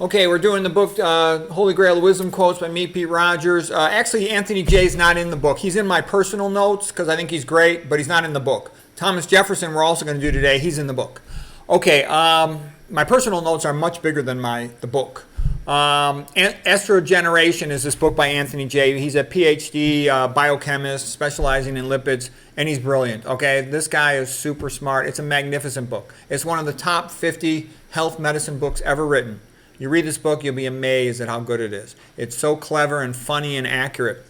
Okay, we're doing the book Holy Grail of Wisdom Quotes by me, Pete Rogers. Actually, Anthony Jay's not in the book. He's in my personal notes because I think he's great, but he's not in the book. Thomas Jefferson, we're also going to do today. He's in the book. Okay, my personal notes are much bigger than the book. Estrogeneration is this book by Anthony Jay. He's a PhD biochemist specializing in lipids, and he's brilliant. Okay, this guy is super smart. It's a magnificent book. It's one of the top 50 health medicine books ever written. You read this book, you'll be amazed at how good it is. It's so clever and funny and accurate.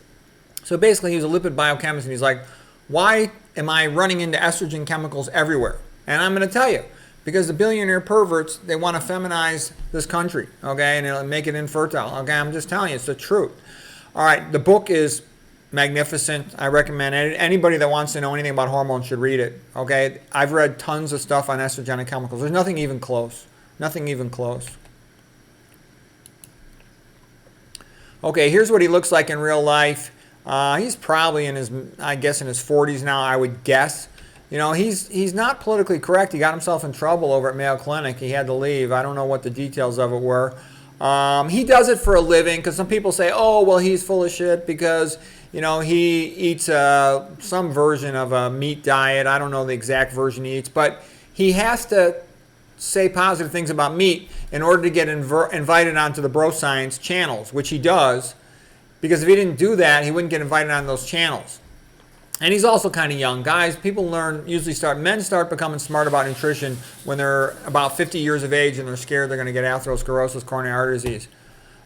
So basically, he was a lipid biochemist, and he's like, why am I running into estrogen chemicals everywhere? And I'm going to tell you. Because the billionaire perverts, they want to feminize this country, okay, and it'll make it infertile. Okay, I'm just telling you, it's the truth. All right, the book is magnificent. I recommend it. Anybody that wants to know anything about hormones should read it, okay? I've read tons of stuff on estrogenic chemicals. There's nothing even close. Nothing even close. Okay, here's what he looks like in real life. He's probably in his 40s now, I would guess. You know, he's not politically correct. He got himself in trouble over at Mayo Clinic. He had to leave. I don't know what the details of it were. He does it for a living because some people say, oh, well, he's full of shit because, you know, he eats some version of a meat diet. I don't know the exact version he eats, but he has to say positive things about meat in order to get invited onto the bro science channels, which he does, because if he didn't do that, he wouldn't get invited on those channels. And he's also kind of young. Guys, men start becoming smart about nutrition when they're about 50 years of age and they're scared they're going to get atherosclerosis, coronary artery disease.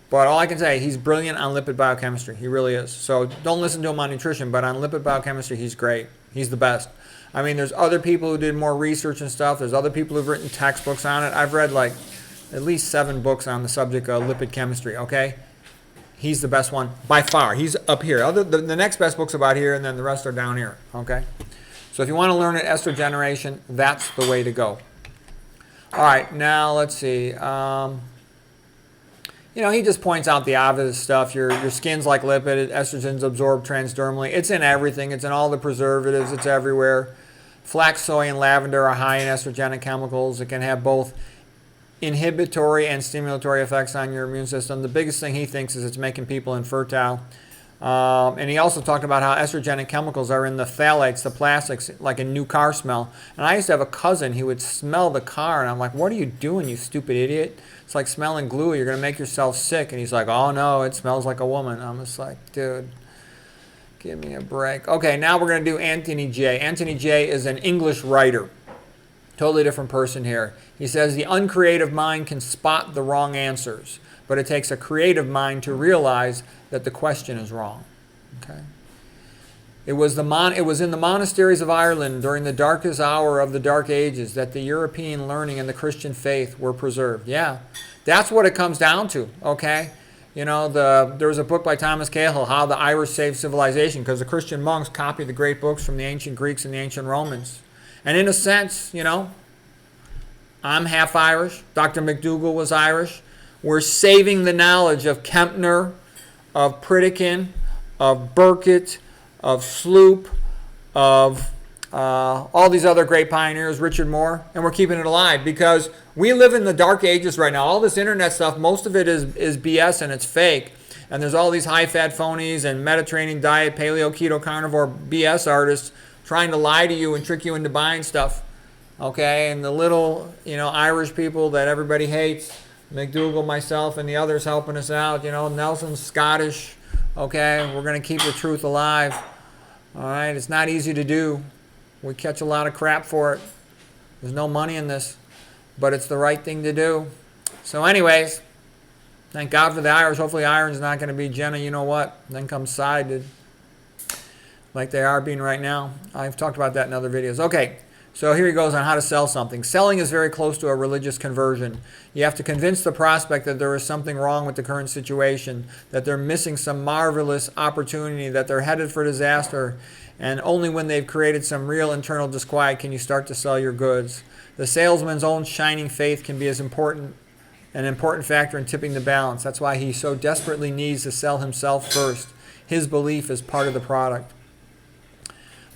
But all I can say, he's brilliant on lipid biochemistry. He really is. So don't listen to him on nutrition, but on lipid biochemistry, he's great. He's the best. I mean, there's other people who did more research and stuff. There's other people who've written textbooks on it. I've read like at least 7 books on the subject of lipid chemistry, okay? He's the best one by far. He's up here. The next best book's about here, and then the rest are down here. Okay? So if you want to learn estrogeneration, that's the way to go. All right, now let's see. You know, he just points out the obvious stuff. Your skin's like lipid. Estrogen's absorbed transdermally. It's in everything. It's in all the preservatives. It's everywhere. Flax, soy, and lavender are high in estrogenic chemicals. It can have both inhibitory and stimulatory effects on your immune system. The biggest thing he thinks is it's making people infertile. And he also talked about how estrogenic chemicals are in the phthalates, the plastics, like a new car smell. And I used to have a cousin, he would smell the car, and I'm like, what are you doing, you stupid idiot? It's like smelling glue. You're going to make yourself sick. And he's like, oh, no, it smells like a woman. I'm just like, dude, give me a break. Okay, now we're going to do Anthony Jay. Anthony Jay is an English writer. Totally different person here. He says the uncreative mind can spot the wrong answers, but it takes a creative mind to realize that the question is wrong. Okay. It was in the monasteries of Ireland during the darkest hour of the Dark Ages that the European learning and the Christian faith were preserved. Yeah, that's what it comes down to. Okay. You know, there was a book by Thomas Cahill, How the Irish Saved Civilization, because the Christian monks copied the great books from the ancient Greeks and the ancient Romans. And in a sense, you know, I'm half Irish. Dr. McDougall was Irish. We're saving the knowledge of Kempner, of Pritikin, of Burkitt, of Sloop, of all these other great pioneers, Richard Moore, and we're keeping it alive because we live in the dark ages right now. All this internet stuff, most of it is BS and it's fake. And there's all these high-fat phonies and Mediterranean diet, paleo, keto, carnivore BS artists trying to lie to you and trick you into buying stuff, okay? And the little, you know, Irish people that everybody hates, McDougall, myself, and the others helping us out, you know, Nelson's Scottish, okay? We're going to keep the truth alive, all right? It's not easy to do. We catch a lot of crap for it. There's no money in this, but it's the right thing to do. So anyways, thank God for the Irish. Hopefully Ireland's not going to be Jenna, you know what, then come sided, like they are being right now. I've talked about that in other videos. Okay, so here he goes on how to sell something. Selling is very close to a religious conversion. You have to convince the prospect that there is something wrong with the current situation, that they're missing some marvelous opportunity, that they're headed for disaster, and only when they've created some real internal disquiet can you start to sell your goods. The salesman's own shining faith can be an important factor in tipping the balance. That's why he so desperately needs to sell himself first. His belief is part of the product.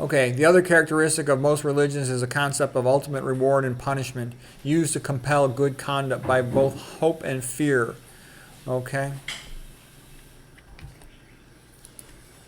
Okay, the other characteristic of most religions is a concept of ultimate reward and punishment used to compel good conduct by both hope and fear. Okay.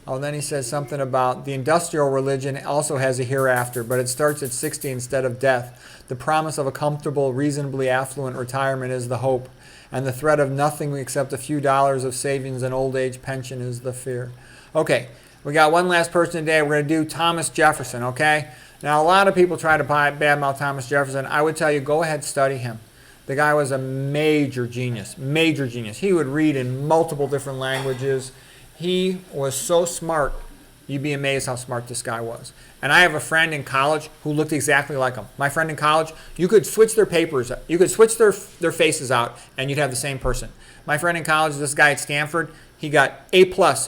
Oh, then he says something about the industrial religion also has a hereafter, but it starts at 60 instead of death. The promise of a comfortable, reasonably affluent retirement is the hope, and the threat of nothing except a few dollars of savings and old age pension is the fear. Okay, we got one last person today. We're going to do Thomas Jefferson, okay? Now, a lot of people try to badmouth Thomas Jefferson. I would tell you, go ahead, study him. The guy was a major genius, major genius. He would read in multiple different languages. He was so smart, you'd be amazed how smart this guy was. And I have a friend in college who looked exactly like him. My friend in college, you could switch their papers, you could switch their faces out, and you'd have the same person. My friend in college, this guy at Stanford, he got A+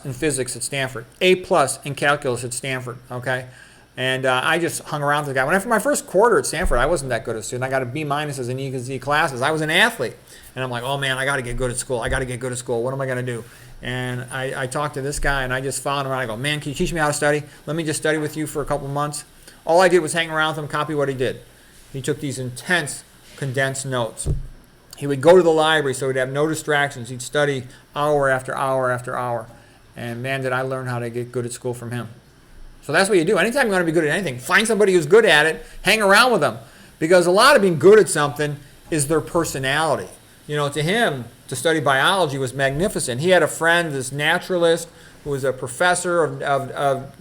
in physics at Stanford, A+ in calculus at Stanford, okay? And I just hung around with the guy. For my first quarter at Stanford, I wasn't that good a student. I got a B- in E and Z classes. I was an athlete. And I'm like, oh man, I got to get good at school. I got to get good at school. What am I going to do? And I talked to this guy, and I just followed him around. I go, man, can you teach me how to study? Let me just study with you for a couple months. All I did was hang around with him, copy what he did. He took these intense, condensed notes. He would go to the library, so he'd have no distractions. He'd study hour after hour after hour. And man, did I learn how to get good at school from him. So that's what you do. Anytime you want to be good at anything, find somebody who's good at it, hang around with them. Because a lot of being good at something is their personality. You know, to him, to study biology was magnificent. He had a friend, this naturalist, who was a professor of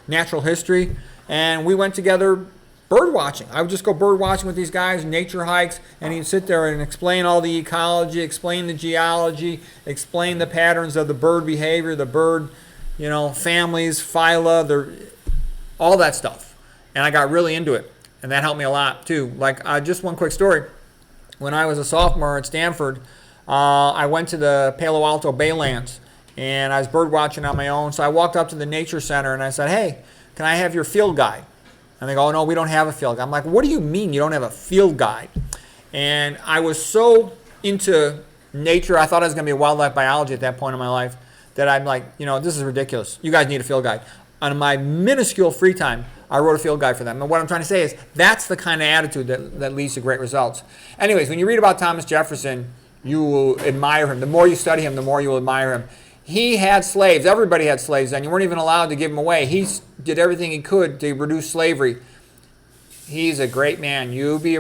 natural history, and we went together bird watching. I would just go bird watching with these guys, nature hikes, and he'd sit there and explain all the ecology, explain the geology, explain the patterns of the bird behavior, the bird, families, phyla, all that stuff. And I got really into it, and that helped me a lot too. Like, just one quick story. When I was a sophomore at Stanford, I went to the Palo Alto Baylands, and I was bird watching on my own. So I walked up to the nature center, and I said, hey, can I have your field guide? And they go, oh, no, we don't have a field guide. I'm like, what do you mean you don't have a field guide? And I was so into nature, I thought I was going to be a wildlife biology at that point in my life, that I'm like, this is ridiculous. You guys need a field guide. On my minuscule free time, I wrote a field guide for them. And what I'm trying to say is that's the kind of attitude that leads to great results. Anyways, when you read about Thomas Jefferson, you will admire him. The more you study him, the more you will admire him. He had slaves. Everybody had slaves then. You weren't even allowed to give them away. He did everything he could to reduce slavery. He's a great man. You'd be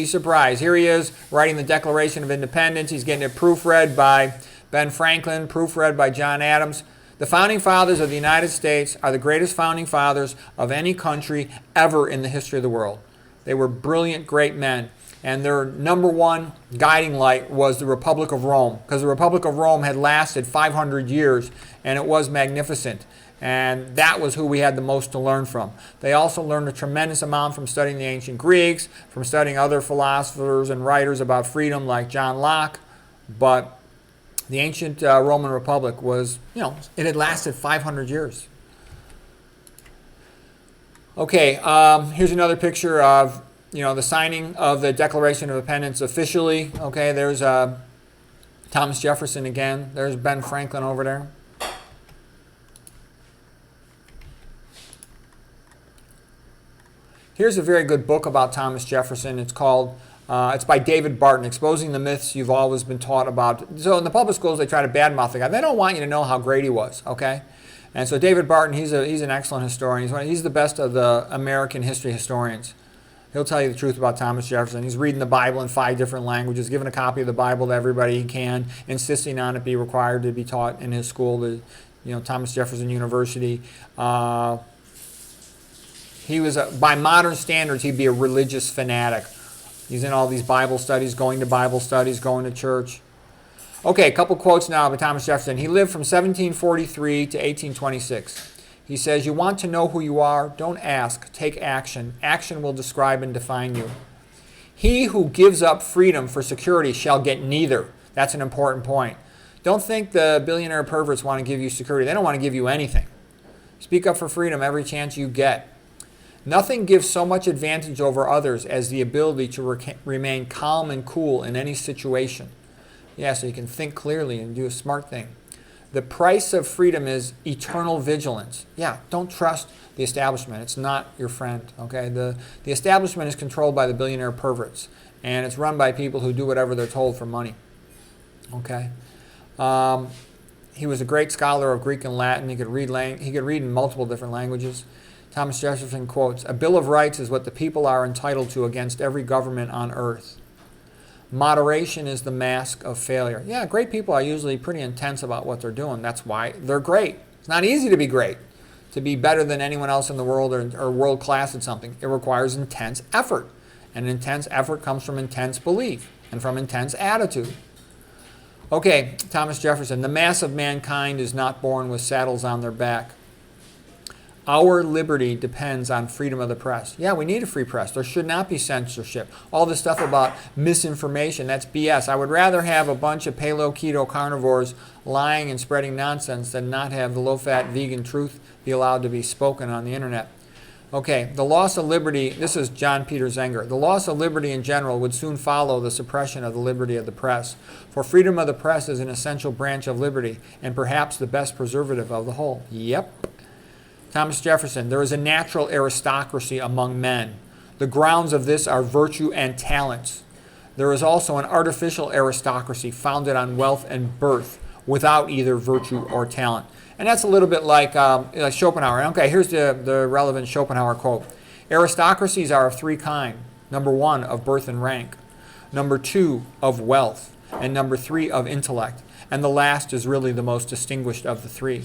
surprised. Here he is writing the Declaration of Independence. He's getting it proofread by Ben Franklin, proofread by John Adams. The founding fathers of the United States are the greatest founding fathers of any country ever in the history of the world. They were brilliant, great men. And their number one guiding light was the Republic of Rome, because the Republic of Rome had lasted 500 years, and it was magnificent. And that was who we had the most to learn from. They also learned a tremendous amount from studying the ancient Greeks, from studying other philosophers and writers about freedom like John Locke. But the ancient Roman Republic was, it had lasted 500 years. Okay, here's another picture of, the signing of the Declaration of Independence officially. Okay, there's Thomas Jefferson again. There's Ben Franklin over there. Here's a very good book about Thomas Jefferson. It's called, it's by David Barton, Exposing the Myths You've Always Been Taught About. So in the public schools, they try to badmouth the guy. They don't want you to know how great he was, okay? And so David Barton, he's an excellent historian. He's the best of the American history historians. He'll tell you the truth about Thomas Jefferson. He's reading the Bible in 5 different languages, giving a copy of the Bible to everybody he can, insisting on it be required to be taught in his school, Thomas Jefferson University. He was, by modern standards, he'd be a religious fanatic. He's in all these Bible studies, going to church. Okay, a couple quotes now about Thomas Jefferson. He lived from 1743 to 1826. He says, you want to know who you are? Don't ask. Take action. Action will describe and define you. He who gives up freedom for security shall get neither. That's an important point. Don't think the billionaire perverts want to give you security. They don't want to give you anything. Speak up for freedom every chance you get. Nothing gives so much advantage over others as the ability to remain calm and cool in any situation. Yeah, so you can think clearly and do a smart thing. The price of freedom is eternal vigilance. Yeah, don't trust the establishment. It's not your friend, okay? The establishment is controlled by the billionaire perverts, and it's run by people who do whatever they're told for money, okay? He was a great scholar of Greek and Latin. He could read in multiple different languages. Thomas Jefferson quotes, "A Bill of Rights is what the people are entitled to against every government on earth. Moderation is the mask of failure." Yeah, great people are usually pretty intense about what they're doing. That's why they're great. It's not easy to be great, to be better than anyone else in the world or world class at something. It requires intense effort. And intense effort comes from intense belief and from intense attitude. Okay, Thomas Jefferson, "The mass of mankind is not born with saddles on their back. Our liberty depends on freedom of the press." Yeah, we need a free press. There should not be censorship. All this stuff about misinformation, that's BS. I would rather have a bunch of paleo-keto carnivores lying and spreading nonsense than not have the low-fat vegan truth be allowed to be spoken on the internet. Okay, the loss of liberty, this is John Peter Zenger. "The loss of liberty in general would soon follow the suppression of the liberty of the press. For freedom of the press is an essential branch of liberty and perhaps the best preservative of the whole." Yep. Thomas Jefferson, "There is a natural aristocracy among men. The grounds of this are virtue and talents. There is also an artificial aristocracy founded on wealth and birth without either virtue or talent." And that's a little bit like Schopenhauer. Okay, here's the relevant Schopenhauer quote. "Aristocracies are of three kinds. Number one, of birth and rank. Number two, of wealth. And number three, of intellect. And the last is really the most distinguished of the three."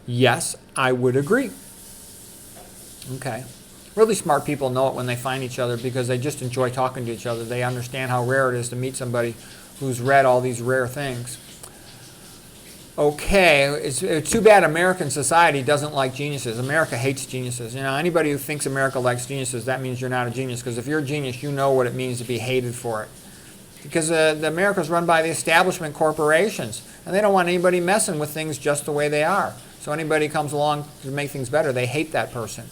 Yes, I would agree. Okay. Really smart people know it when they find each other because they just enjoy talking to each other. They understand how rare it is to meet somebody who's read all these rare things. Okay, it's too bad American society doesn't like geniuses. America hates geniuses. You know, anybody who thinks America likes geniuses, that means you're not a genius. Because if you're a genius, you know what it means to be hated for it. Because the America's run by the establishment corporations, and they don't want anybody messing with things just the way they are. So anybody comes along to make things better, they hate that person.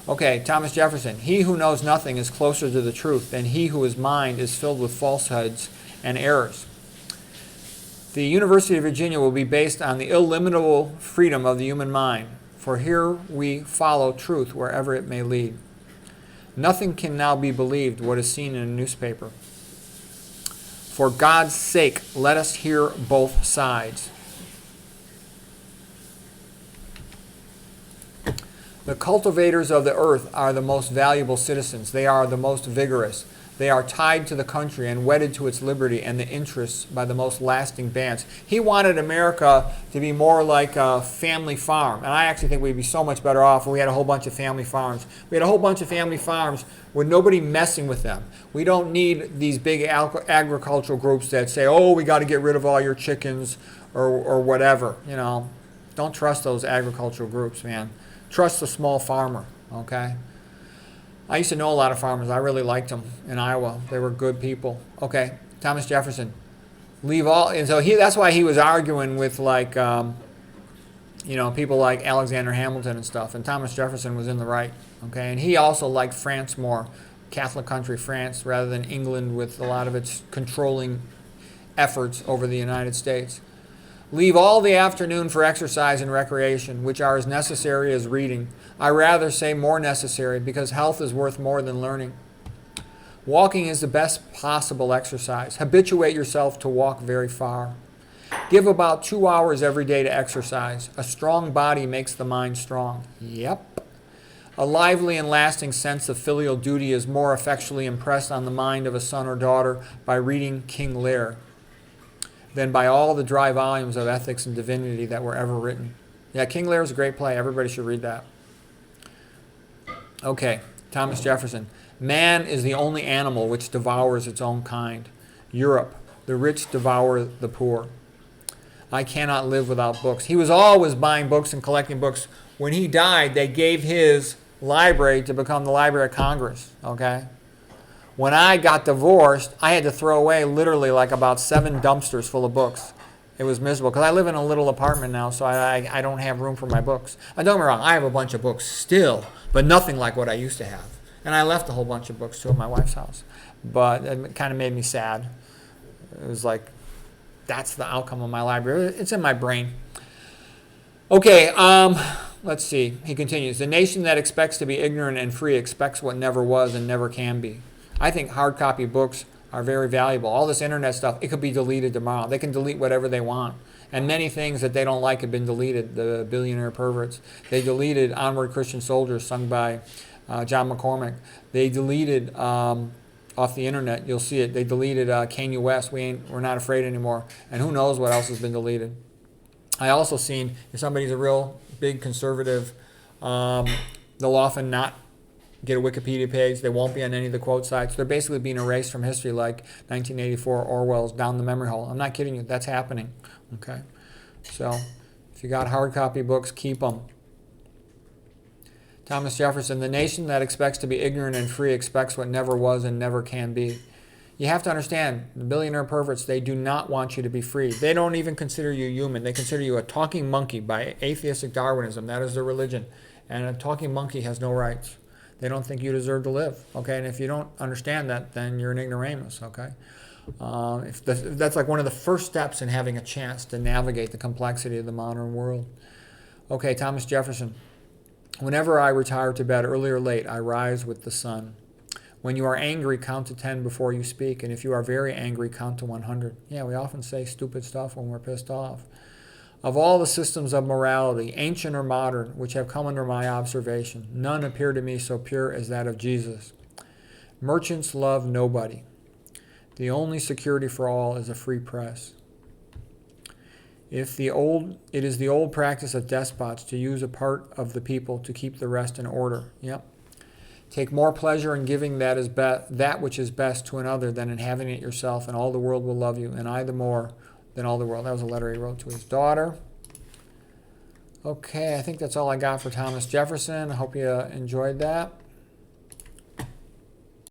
Okay, Thomas Jefferson, "He who knows nothing is closer to the truth than he whose mind is filled with falsehoods and errors. The University of Virginia will be based on the illimitable freedom of the human mind, for here we follow truth wherever it may lead. Nothing can now be believed what is seen in a newspaper. For God's sake, let us hear both sides. The cultivators of the earth are the most valuable citizens. They are the most vigorous. They are tied to the country and wedded to its liberty and the interests by the most lasting bands." He wanted America to be more like a family farm. And I actually think we'd be so much better off if we had a whole bunch of family farms. We had a whole bunch of family farms with nobody messing with them. We don't need these big agricultural groups that say, "Oh, we got to get rid of all your chickens," or whatever. You know, don't trust those agricultural groups, man. Trust the small farmer, okay? I used to know a lot of farmers. I really liked them in Iowa. They were good people. Okay, Thomas Jefferson, "Leave all," and so that's why he was arguing with people like Alexander Hamilton and stuff. And Thomas Jefferson was in the right. Okay, and he also liked France more, Catholic country France, rather than England with a lot of its controlling efforts over the United States. "Leave all the afternoon for exercise and recreation, which are as necessary as reading. I rather say more necessary, because health is worth more than learning. Walking is the best possible exercise. Habituate yourself to walk very far. Give about 2 hours every day to exercise. A strong body makes the mind strong." Yep. "A lively and lasting sense of filial duty is more effectually impressed on the mind of a son or daughter by reading King Lear than by all the dry volumes of ethics and divinity that were ever written." Yeah, King Lear is a great play. Everybody should read that. Okay, Thomas Jefferson, "Man is the only animal which devours its own kind. Europe, the rich devour the poor. I cannot live without books." He was always buying books and collecting books. When he died, they gave his library to become the Library of Congress, okay? When I got divorced, I had to throw away literally like about 7 dumpsters full of books. It was miserable because I live in a little apartment now, so I don't have room for my books. And don't get me wrong, I have a bunch of books still, but nothing like what I used to have. And I left a whole bunch of books too at my wife's house. But it kind of made me sad. It was like, that's the outcome of my library. It's in my brain. Okay, let's see. He continues. The nation that expects to be ignorant and free expects what never was and never can be. I think hard copy books are very valuable. All this internet stuff, it could be deleted tomorrow. They can delete whatever they want. And many things that they don't like have been deleted. The Billionaire Perverts. They deleted Onward Christian Soldiers, sung by John McCormick. They deleted off the internet. You'll see it. They deleted Kanye West. We're not afraid anymore. And who knows what else has been deleted. I also seen if somebody's a real big conservative, they'll often not get a Wikipedia page. They won't be on any of the quote sites. They're basically being erased from history, like 1984 Orwell's Down the Memory Hole. I'm not kidding you. That's happening. Okay, so if you got hard copy books, keep them. Thomas Jefferson, the nation that expects to be ignorant and free expects what never was and never can be. You have to understand, the billionaire perverts, they do not want you to be free. They don't even consider you human. They consider you a talking monkey by atheistic Darwinism. That is their religion. And a talking monkey has no rights. They don't think you deserve to live. Okay, and if you don't understand that, then you're an ignoramus. Okay, that's like one of the first steps in having a chance to navigate the complexity of the modern world. Okay, Thomas Jefferson. Whenever I retire to bed, early or late, I rise with the sun. When you are angry, count to 10 before you speak. And if you are very angry, count to 100. Yeah, we often say stupid stuff when we're pissed off. Of all the systems of morality, ancient or modern, which have come under my observation, none appear to me so pure as that of Jesus. Merchants love nobody. The only security for all is a free press. It is the old practice of despots to use a part of the people to keep the rest in order. Yep. Take more pleasure in giving that which is best to another than in having it yourself, and all the world will love you, and I the more than all the world. That was a letter he wrote to his daughter. Okay, I think that's all I got for Thomas Jefferson. I hope you enjoyed that.